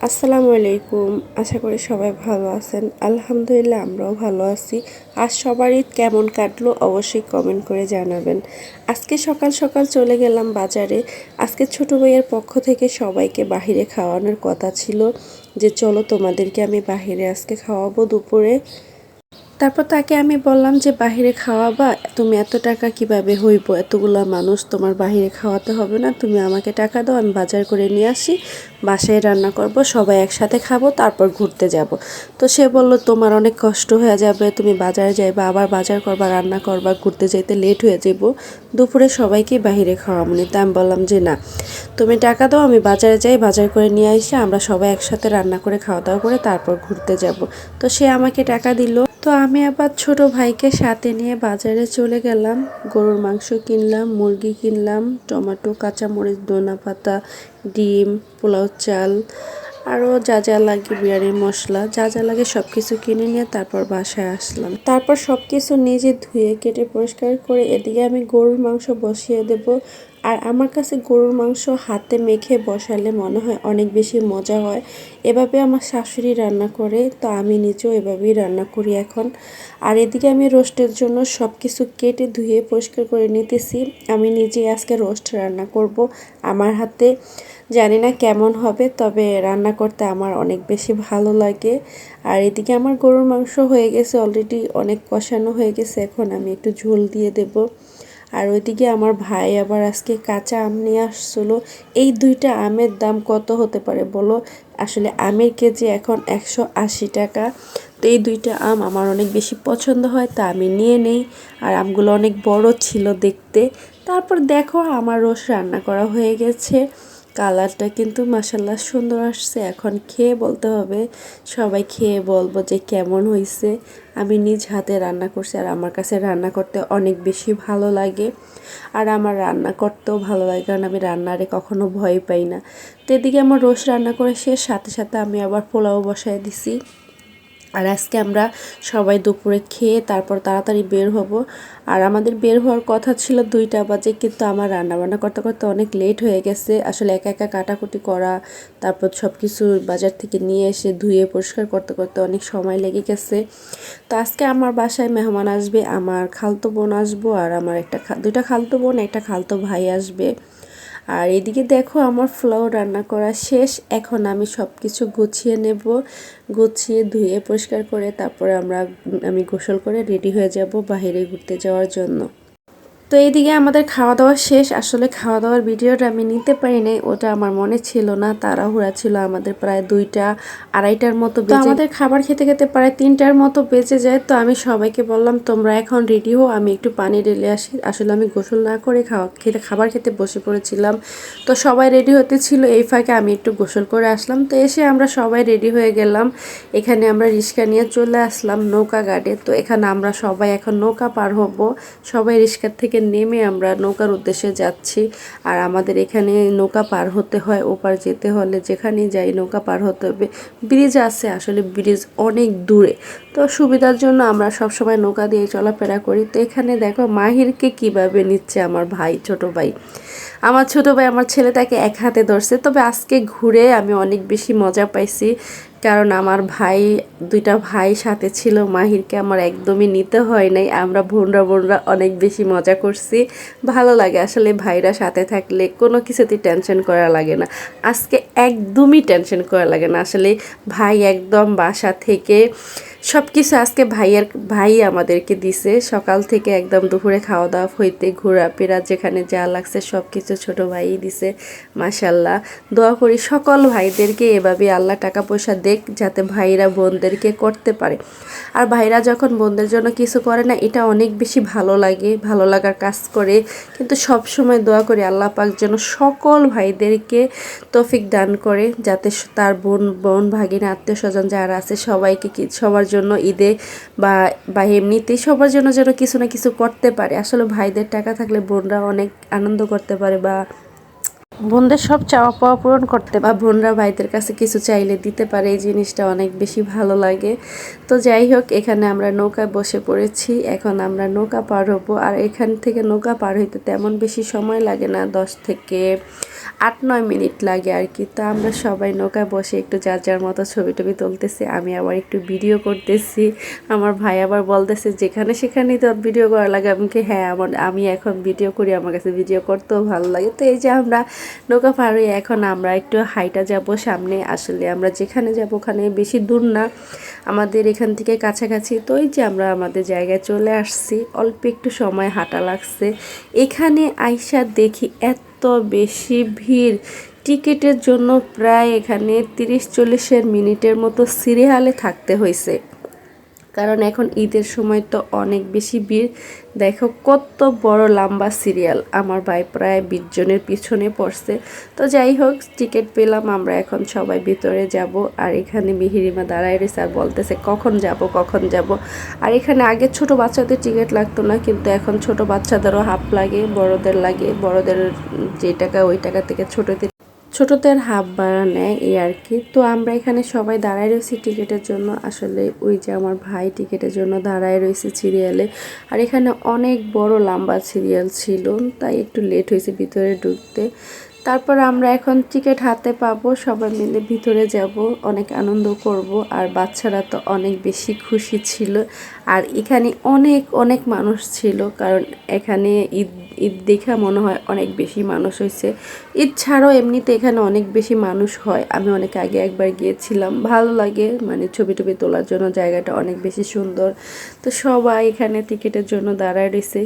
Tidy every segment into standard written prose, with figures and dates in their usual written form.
আসসালামু আলাইকুম। আশা করি সবাই ভালো আছেন। আলহামদুলিল্লাহ আমরাও ভালো আছি। আজ সবার ঈদ কেমন কাটলো অবশ্যই কমেন্ট করে জানাবেন। আজকে সকাল সকাল চলে গেলাম বাজারে। আজকে ছোট ভাইয়ের পক্ষ থেকে সবাইকে বাহিরে খাওয়ানোর কথা ছিল, যে চলো তোমাদেরকে আমি বাহিরে আজকে খাওয়াবো দুপুরে। তারপর তাকে আমি বললাম যে বাহিরে খাওয়াবা, তুমি এত টাকা কিভাবে হইব, এতগুলা মানুষ তোমার বাহিরে খাওয়াতে হবে না, তুমি আমাকে টাকা দাও, আমি বাজার করে নিয়ে আসি, বাসায় রান্না করব, সবাই একসাথে খাবো, তারপর ঘুরতে যাব। তো সে বলল তোমার অনেক কষ্ট হয়ে যাবে, তুমি বাজারে যাইবা, আবার বাজার করবা, রান্না করবা, ঘুরতে যাইতে লেট হয়ে যাব, দুপুরে সবাইকে বাহিরে খাওয়াবো নি। তা আমি বললাম যে না, তুমি টাকা দাও, আমি বাজারে যাই, বাজার করে নিয়ে আসি, আমরা সবাই একসাথে রান্না করে খাওয়া দাওয়া করে তারপর ঘুরতে যাব। তো সে আমাকে টাকা দিল। তো আমি আবার ছোট ভাইকে সাথে নিয়ে বাজারে চলে গেলাম। গরুর মাংস কিনলাম, মুরগি কিনলাম, টমেটো, কাঁচামরিচ, ধনেপাতা, ডিম, পোলাও চাল, আরও যা যা লাগে, বিরিয়ানির মশলা, যা যা লাগে সব কিছু কিনে নিয়ে তারপর বাসায় আসলাম। তারপর সব কিছু নিজে ধুয়ে কেটে পরিষ্কার করে এদিকে আমি গরুর মাংস বসিয়ে দেব। আর আমার কাছে গরুর মাংস হাতে মেখে বসালে মনে হয় অনেক বেশি মজা হয়। এভাবে আমার শাশুড়ি রান্না করে, তো আমি নিজেও এভাবেই রান্না করি এখন। আর এদিকে আমি রোস্টের জন্য সব কিছু কেটে ধুয়ে পরিষ্কার করে নিতেছি। আমি নিজে আজকে রোস্ট রান্না করব আমার হাতে। জানি না কেমন হবে, তবে রান্না করতে আমার অনেক বেশি ভালো লাগে। আর এদিকে আমার গরুর মাংস হয়ে গেছে অলরেডি, অনেক কষানো হয়ে গেছে, এখন আমি একটু ঝোল দিয়ে দেব। আর ওইদিকে আমার ভাই আবার আজকে কাঁচা আম নিয়ে আসছিলো। এই দুইটা আমের দাম কত হতে পারে বলো? আসলে আমের কেজি এখন 180 টাকা। তো এই দুইটা আম আমার অনেক বেশি পছন্দ হয়, তা আমি নিয়ে নেই। আর আমগুলো অনেক বড় ছিল দেখতে। তারপর দেখো আমার রোস্ট রান্না করা হয়ে গেছে। কালারটা কিন্তু মাশাল্লাহ সুন্দর আসছে। এখন খেয়ে বলতে হবে, সবাই খেয়ে বলবো যে কেমন হয়েছে। আমি নিজ হাতে রান্না করছি, আর আমার কাছে রান্না করতে অনেক বেশি ভালো লাগে। আর আমার রান্না করতেও ভালো লাগে, কারণ আমি রান্নারে কখনো ভয় পাই না। তো এদিকে আমার রোস্ট রান্না করে শেষ, সাথে সাথে আমি আবার পোলাও বসায় দিছি। আর আজকে আমরা সবাই দুপুরে খেয়ে তারপর তাড়াতাড়ি বের হব। আর আমাদের বের হওয়ার কথা ছিল 2টা বাজে, কিন্তু আমার রান্নাবান্না করতে করতে অনেক লেট হয়ে গেছে। আসলে একা একা কাটাকুটি করা, তারপর সব কিছু বাজার থেকে নিয়ে এসে ধুয়ে পরিষ্কার করতে করতে অনেক সময় লেগে গেছে। তো আজকে আমার বাসায় মেহমান আসবে, আমার খালতো বোন আসবো, আর আমার দুইটা খালতো বোন, একটা খালতো ভাই আসবে। আর এদিকে দেখো আমার পোলাও রান্না করা শেষ। এখন আমি সব কিছু গুছিয়ে নেব, গুছিয়ে ধুয়ে পরিষ্কার করে তারপরে আমি গোসল করে রেডি হয়ে যাব বাইরে ঘুরতে যাওয়ার জন্য। তো এইদিকে আমাদের খাওয়া দাওয়া শেষ। আসলে খাওয়া দাওয়ার ভিডিওটা আমি নিতে পারি নাই, ওটা আমার মনে ছিল না, তাড়াহুড়া ছিল আমাদের। প্রায় 2টা আড়াইটার মতো বেজে, আমাদের খাবার খেতে খেতে প্রায় 3টার মতো বেজে যায়। তো আমি সবাইকে বললাম তোমরা এখন রেডি হও, আমি একটু পানি ঢেলে আসি। আসলে আমি গোসল না করে খাবার খেতে বসে পড়েছিলাম। তো সবাই রেডি হতে ছিল, এই ফাঁকে আমি একটু গোসল করে আসলাম। তো এসে আমরা সবাই রেডি হয়ে গেলাম। এখানে আমরা রিক্সা নিয়ে চলে আসলাম নৌকা ঘাটে। তো এখানে আমরা সবাই এখন নৌকা পার হব। সবাই রিক্সার থেকে নেমে আমরা নৌকার উদ্দেশ্যে যাচ্ছি। আর আমাদের এখানে নৌকা পার হতে হয়, ওপার যেতে হলে যেখানেই যাই নৌকা পার হতে হবে। ব্রিজ আছে, আসলে ব্রিজ অনেক দূরে, তো সুবিধার জন্য আমরা সব সময় নৌকা দিয়ে চলাফেরা করি। তো এখানে দেখো মাহিরকে কিভাবে নিচ্ছে আমার ভাই, ছোট ভাই। আমার ছোট ভাই আমার ছেলেটাকে এক হাতে ধরছে। তবে আজকে ঘুরে আমি অনেক বেশি মজা পাইছি, কারণ আমার দুইটা ভাই সাথে ছিল। মাহিরকে আমার একদমই নিতে হয় নাই। আমরা বোনরা বোনরা অনেক বেশি মজা করছি। ভালো লাগে আসলে ভাইরা সাথে থাকলে, কোনো কিছুতেই টেনশন করা লাগে না। আজকে একদমই টেনশন করা লাগে না। আসলে ভাই একদম বাসা থেকে সব কিছু আজকে ভাই আমাদেরকে দিছে। সকাল থেকে একদম দুপুরে খাওয়া দাওয়া হইতে ঘোরাফেরা যেখানে যা লাগছে সব কিছু ছোটো ভাইই দিছে। মাশাল্লাহ, দোয়া করি সকল ভাইদেরকে এভাবে আল্লাহ টাকা পয়সা দেখ, যাতে ভাইরা বোনদেরকে করতে পারে। আর ভাইরা যখন বোনদের জন্য কিছু করে না, এটা অনেক বেশি ভালো লাগে, ভালো লাগার কাজ করে। কিন্তু সব সময় দোয়া করি আল্লাহ পাক যেন সকল ভাইদেরকে তৌফিক দান করে, যাতে তার বোন ভাগিনা আত্মীয় স্বজন যারা আছে সবাইকে সবার জন্য ঈদে বা এমনিতেই সবার জন্য যেন কিছু না কিছু করতে পারে। আসলে ভাইদের টাকা থাকলে বোনরা অনেক আনন্দ করতে পারে, বা বোনদের সব চাওয়া পাওয়া পূরণ করতে, বা বোনরা ভাইদের কাছে কিছু চাইলে দিতে পারে। এই জিনিসটা অনেক বেশি ভালো লাগে। তো যাই হোক, এখানে আমরা নৌকায় বসে পড়েছি, এখন আমরা নৌকা পার হবো। আর এখান থেকে নৌকা পার হইতে তেমন বেশি সময় লাগে না, 8-9 মিনিট লাগে আর কি। তো আমরা সবাই নৌকায় বসে একটু যার যার মতো ছবি টবি তুলতেছি, আমি আবার একটু ভিডিও করতেছি। আমার ভাই আবার বলতেছে যেখানে সেখানেই তো ভিডিও করা লাগে। হ্যাঁ আমি এখন ভিডিও করি, আমার কাছে ভিডিও করতেও ভালো লাগে। তো এই যে আমরা নৌকা পার হয়ে এখন আমরা একটু হাইটা যাব সামনে। আসলে আমরা যেখানে যাব ওখানে বেশি দূর না, আমাদের এখান থেকে কাছাকাছি। তো এই যে আমরা আমাদের জায়গায় চলে আসছি, অল্প একটু সময় হাঁটা লাগছে। এখানে আইসা দেখি এত বেশি ভিড়, টিকিটের জন্য প্রায় এখানে 30-40 মিনিটের মতো সিরিয়ালে থাকতে হয়েছে। কারণ এখন ঈদের সময় তো অনেক বেশি ভিড়। দেখো কত বড় লম্বা সিরিয়াল, আমার ভাই প্রায় 20 জনের পিছনে পড়ছে। তো যাই হোক, টিকিট পেলাম, আমরা এখন সবাই ভিতরে যাব। আর এখানে মিহিরিমা দাঁড়ায় রয়েছে আর বলতেছে কখন যাব কখন যাব। আর এখানে আগে ছোট বাচ্চাদের টিকিট লাগতো না, কিন্তু এখন ছোট বাচ্চাদেরও হাফ লাগে, বড়দের লাগে। বড়দের যে টাকা ওই টাকা থেকে ছোটদের হাফ ভাড়া নেয়, এই আর কি। তো আমরা এখানে সবাই দাঁড়ায় রয়েছি টিকিটের জন্য। আসলে ওই যে আমার ভাই টিকিটের জন্য দাঁড়ায় রয়েছে সিরিয়ালে। আর এখানে অনেক বড় লম্বা সিরিয়াল ছিল, তাই একটু লেট হয়েছে ভিতরে ঢুকতে। তারপর আমরা এখন টিকিট হাতে পাবো, সবাই মিলে ভিতরে যাব, অনেক আনন্দ করব। আর বাচ্চারা তো অনেক বেশি খুশি ছিল। আর এখানে অনেক অনেক মানুষ ছিল, কারণ এখানে ঈদ ঈদ দেখা মনে হয় অনেক বেশি মানুষ হয়েছে। ঈদ ছাড়াও এমনিতে এখানে অনেক বেশি মানুষ হয়। আমি অনেক আগে একবার গিয়েছিলাম, ভালো লাগে, মানে ছবি টবি তোলার জন্য জায়গাটা অনেক বেশি সুন্দর। তো সবাই এখানে টিকিটের জন্য দাঁড়ায় রয়েছে,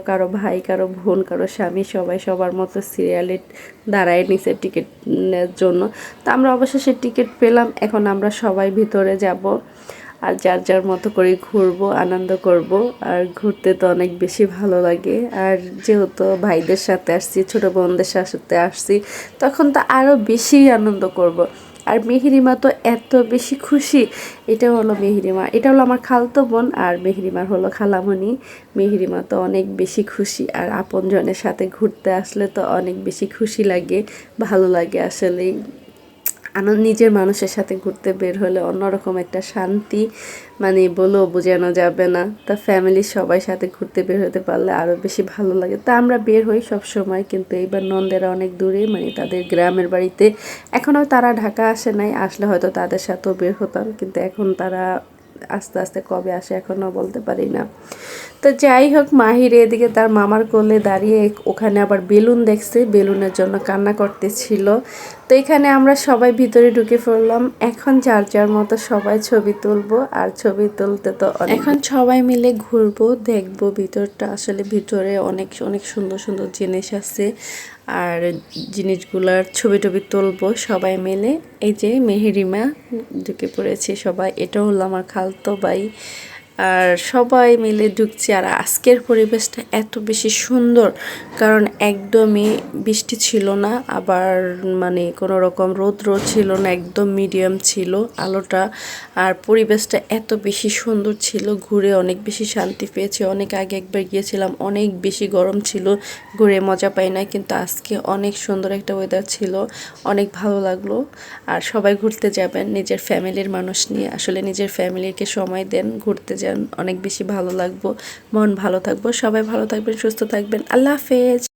কারো ভাই, কারো বোন, কারো স্বামী, সবাই সবার মতো সিরিয়ালে দাঁড়ায় নিছে টিকিটের জন্য। তো আমরা অবশেষে টিকিট পেলাম, এখন আমরা সবাই ভিতরে যাব আর যার যার মতো করে ঘুরবো, আনন্দ করব। আর ঘুরতে তো অনেক বেশি ভালো লাগে। আর যেহেতু ভাইদের সাথে আসছি, ছোটো বোনদের সাথে আসছি, তখন তো আরও বেশি আনন্দ করব। আর মেহেরিমা তো এত বেশি খুশি। এটা হলো মেহেরিমা, এটা হলো আমার খালতো বোন, আর মেহেরিমার হলো খালামণি। মেহেরিমা তো অনেক বেশি খুশি। আর আপনজনের সাথে ঘুরতে আসলে তো অনেক বেশি খুশি লাগে, ভালো লাগে আসলেই। নিজের মানুষের সাথে ঘুরতে বের হলে অন্যরকম একটা শান্তি, মানে বলেও বোঝানো যাবে না। তা ফ্যামিলির সবাই সাথে ঘুরতে বের হতে পারলে আরও বেশি ভালো লাগে। তা আমরা বের হই সব সময়, কিন্তু এইবার নন্দেরা অনেক দূরে, মানে তাদের গ্রামের বাড়িতে। এখনও তারা ঢাকা আসে নাই, আসলে হয়তো তাদের সাথেও বের হতাম, কিন্তু এখন তারা আস্তে আস্তে কবে আসে এখনও বলতে পারি না। তো যাই হোক, মাহির এদিকে তার মামার কোলে দাঁড়িয়ে ওখানে আবার বেলুন দেখছে, বেলুনের জন্য কান্না করতেছিল। তো এখানে আমরা সবাই ভিতরে ঢুকে পড়লাম, এখন যার যার মতো সবাই ছবি তুলবো। আর ছবি তুলতে তো এখন সবাই মিলে ঘুরবো, দেখবো ভিতরটা। আসলে ভিতরে অনেক অনেক সুন্দর সুন্দর জিনিস আছে, আর জিনিসগুলার ছবি টবি তুলবো সবাই মিলে। এই যে মেহেরিমা ঢুকে পড়েছে সবাই, এটা হলো আমার খালতো ভাই। আর সবাই মিলে ঢুকছি। আর আজকের পরিবেশটা এত বেশি সুন্দর, কারণ একদমই বৃষ্টি ছিল না, আবার মানে কোনো রকম রৌদ্র ছিল না, একদম মিডিয়াম ছিল আলোটা। আর পরিবেশটা এত বেশি সুন্দর ছিল, ঘুরে অনেক বেশি শান্তি পেয়েছি। অনেক আগে একবার গিয়েছিলাম, অনেক বেশি গরম ছিল, ঘুরে মজা পাই না, কিন্তু আজকে অনেক সুন্দর একটা ওয়েদার ছিল, অনেক ভালো লাগলো। আর সবাই ঘুরতে যাবেন নিজের ফ্যামিলির মানুষ নিয়ে, আসলে নিজের ফ্যামিলিকে সময় দেন, ঘুরতে যান, অনেক বেশি ভালো লাগবো, মন ভালো থাকবো। সবাই ভালো থাকবেন, সুস্থ থাকবেন, আল্লাহ হাফেজ।